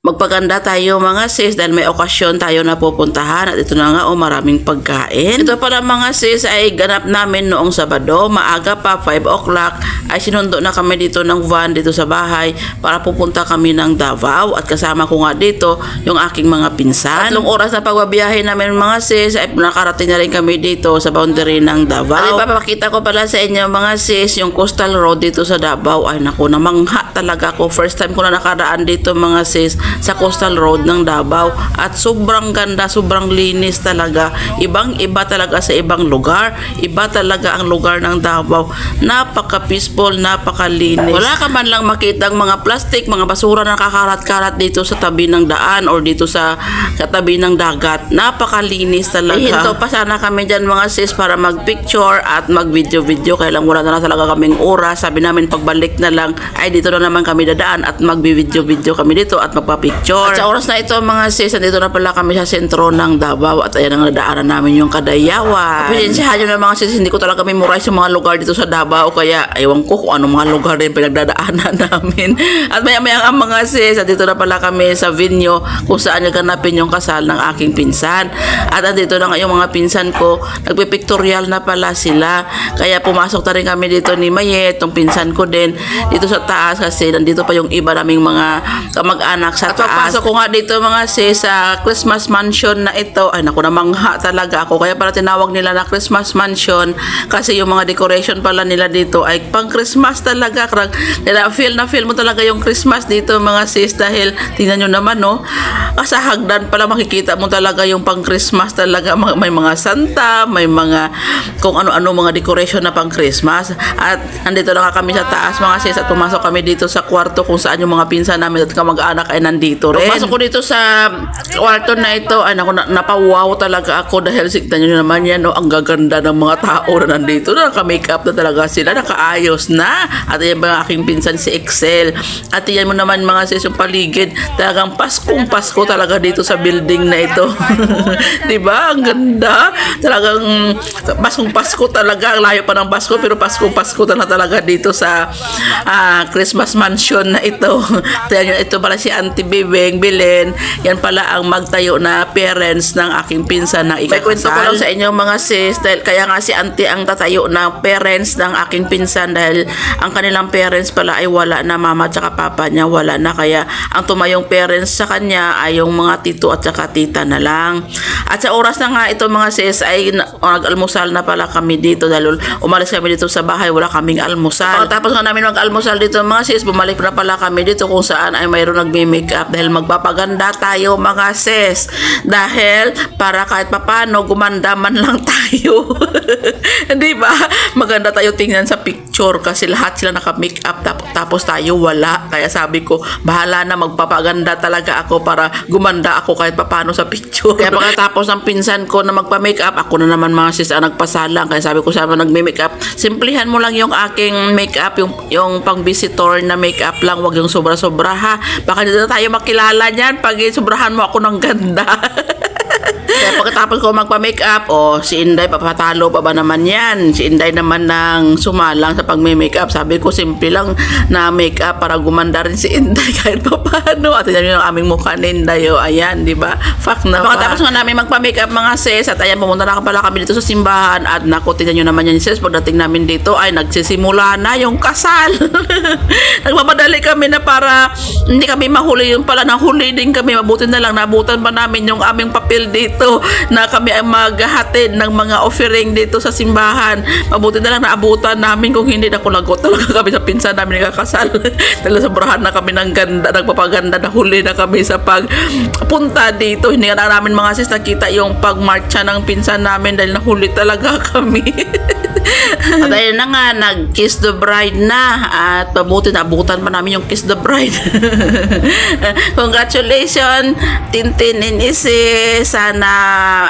magpaganda tayo mga sis dahil may okasyon tayo na pupuntahan at ito na nga maraming pagkain. Ito pala mga sis ay ganap namin noong Sabado, maaga pa 5 o'clock ay sinundo na kami dito ng van dito sa bahay para pupunta kami ng Davao at kasama ko nga dito yung aking mga pinsan. 3 oras na pagbabiyahe namin mga sis ay nakarating na rin kami dito sa boundary ng Davao. At ipapakita ko pala sa inyo mga sis yung coastal road dito sa Davao. Ay naku, namangha talaga ako. First time ko na nakaraan dito mga sis sa coastal road ng Davao at sobrang ganda, sobrang linis talaga. Ibang iba talaga sa ibang lugar. Iba talaga ang lugar ng Davao. Napaka-peaceful, napakalinis. Wala ka man lang makitang mga plastic, mga basura na kakarat-karat dito sa tabi ng daan or dito sa katabi ng dagat. Napakalinis talaga. Hinto pa sana kami dyan mga sis para mag-picture at mag-video-video. Kaya lang wala na talaga kaming oras. Sabi namin pagbalik na lang ay dito na naman kami dadaan at mag-video-video kami dito at magpa-picture. At sa oras na ito mga sis, nandito na pala kami sa sentro ng Davao at ayan ang nadaanan namin yung Kadayawan. Pasensyahan nyo na mga sis, hindi ko talaga memorize yung mga lugar dito sa Davao kaya ewan ko kung anong mga lugar din pinagdadaanan namin. At maya-maya ang mga sis, nandito na pala kami sa venue kung saan naganapin yung kasal ng aking pinsan. At andito na nga yung mga pinsan ko, nagpipictorial na pala sila. Kaya pumasok na rin kami dito ni Mayet, yung pinsan ko din, dito sa taas kasi nandito pa yung iba naming mga kamag-anak sa taas. At papasok ko nga dito mga sis sa Christmas mansion na ito. Ay naku, namangha talaga ako. Kaya pala tinawag nila na Christmas mansion kasi yung mga decoration pala nila dito ay pang Christmas talaga. Feel na feel mo talaga yung Christmas dito mga sis dahil tingnan nyo naman no, sa hagdan pala makikita mo talaga yung pang Christmas talaga. May mga Santa, may mga kung ano-ano mga decoration na pang Christmas. At nandito na nga kami sa taas mga sis at pumasok kami dito sa kwarto kung saan yung mga pinsan namin at kamag-anak ay nandito rin. Pumasok ko dito sa kwarto na ito ay napawaw talaga ako dahil signan nyo naman yan no, ang gaganda ng mga tao na nandito. Naka-makeup na talaga sila, nakaayos na. At yan ba aking pinsan si Excel. At yan mo naman mga sis yung paligid. Talagang Paskong Pasko talaga dito sa building na ito. Diba? Ang ganda. Talagang Paskong Pasko talaga. Ang layo pa ng Pasko pero Paskong Pasko na talaga dito sa Christmas mansion na ito. Ito pala si Auntie Bibeng Belen. Yan pala ang magtayo na parents ng aking pinsan na ikakasal. May kwento ko lang sa inyo mga sis dahil kaya nga si Auntie ang tatayo na parents ng aking pinsan dahil ang kanilang parents pala ay wala na, mama at saka papa niya wala na, kaya ang tumayong parents sa kanya ay yung mga tito at saka tita na lang. At sa oras na nga ito mga sis ay nag-almusal na pala kami dito dahil umalis kami dito sa bahay, wala kaming almusal. Tapos nga namin mag-almusal dito mga sis, bumalik na pala kami dito kung saan ay mayroon nagme-makeup dahil magpapaganda tayo mga sis dahil para kahit papano gumanda man lang tayo. Hindi ba? Maganda tayo tingnan sa picture kasi lahat sila naka-makeup tapos tayo wala. Kaya sabi ko, bahala na, magpapaganda talaga ako para gumanda ako kahit papano sa picture. Kaya pagkatapos ng pinsan ko na magpa-makeup, ako na naman mga sis ang nagpasalang. Kaya sabi ko sama nagme-makeup, simplihan mo lang yung aking makeup, yung pang-visitor na makeup lang, wag yung sobra-sobra ha. Baka dito tayo makilala niyan pag sobrahan mo ako ng ganda. Kaya pagkatapos ko magpa-makeup, si Inday, papatalo pa ba naman yan? Si Inday naman nang sumalang sa pag-makeup. Sabi ko, simple lang na makeup para gumanda rin si Inday kahit pa paano. At yan yung aming mukha ni Inday. Ayan, di ba? Fact na. Pagkatapos nga namin magpa-makeup mga sis, at ayan, pumunta na pala kami dito sa simbahan. At naku, tingnan nyo naman yan sis, pagdating namin dito ay nagsisimula na yung kasal. Nagmamadali kami na para hindi kami mahuli. Yung pala, nahuli din kami. Mabuti na lang, nabutan pa namin yung aming papel dito na kami ay maghahatid ng mga offering dito sa simbahan. Mabuti na lang naabutan namin, kung hindi naku lagot talaga kami sa pinsan namin nakakasal. Dahil sobrahan na kami ng ganda, nagpapaganda, na huli na kami sa pagpunta dito. Hindi na namin mga sis nakita yung pagmarcha ng pinsan namin dahil nahuli talaga kami. At ayun na nga, nag-kiss the bride na at mabuti na abutan pa namin yung kiss the bride. Congratulations Tintin and Isi. Sana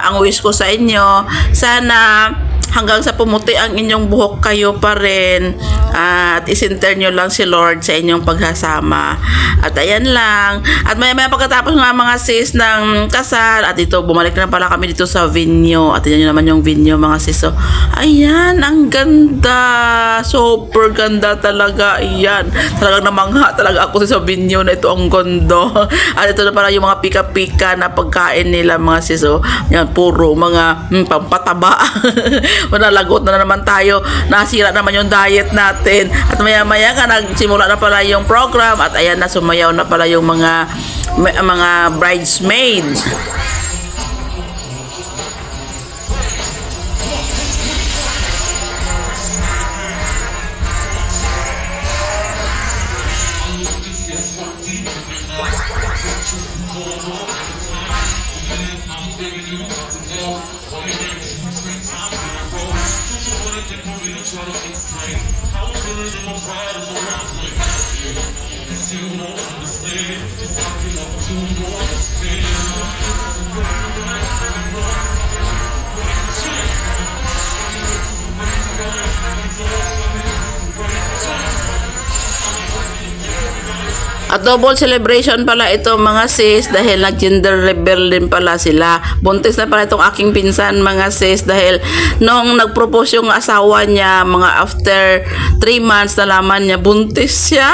ang wish ko sa inyo, sana hanggang sa pumuti ang inyong buhok kayo pa rin at isinter nyo lang si Lord sa inyong pagsasama. At ayan lang. At maya pagkatapos nga mga sis ng kasal, at ito bumalik na pala kami dito sa venue. At yan naman yung venue mga sis. So, ayan, ang ganda. Super ganda talaga. Ayan. Talagang namangha talaga ako sa venue na ito. Ang ganda. At ito na pala yung mga pika-pika na pagkain nila mga sis. So, yan, puro mga pampataba. Manalagot na naman tayo. Nasira naman yung diet natin. At maya-maya ka nagsimula na pala yung program. At ayan na, sumayaw na pala yung mga bridesmaids. At double celebration pala ito mga sis dahil nag-gender reveal din pala sila. Buntis na pala itong aking pinsan mga sis dahil nung nag-propose yung asawa niya mga after 3 months nalaman niya buntis siya.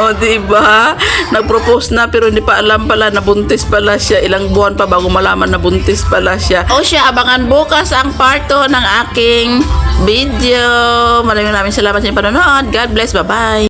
O diba? Nag-propose na pero hindi pa alam pala na buntis pala siya. Ilang buwan pa bago malaman na buntis pala siya. O siya, abangan bukas ang part 2 ng aking video. Maraming salamat sa inyong panonood. God bless. Bye-bye.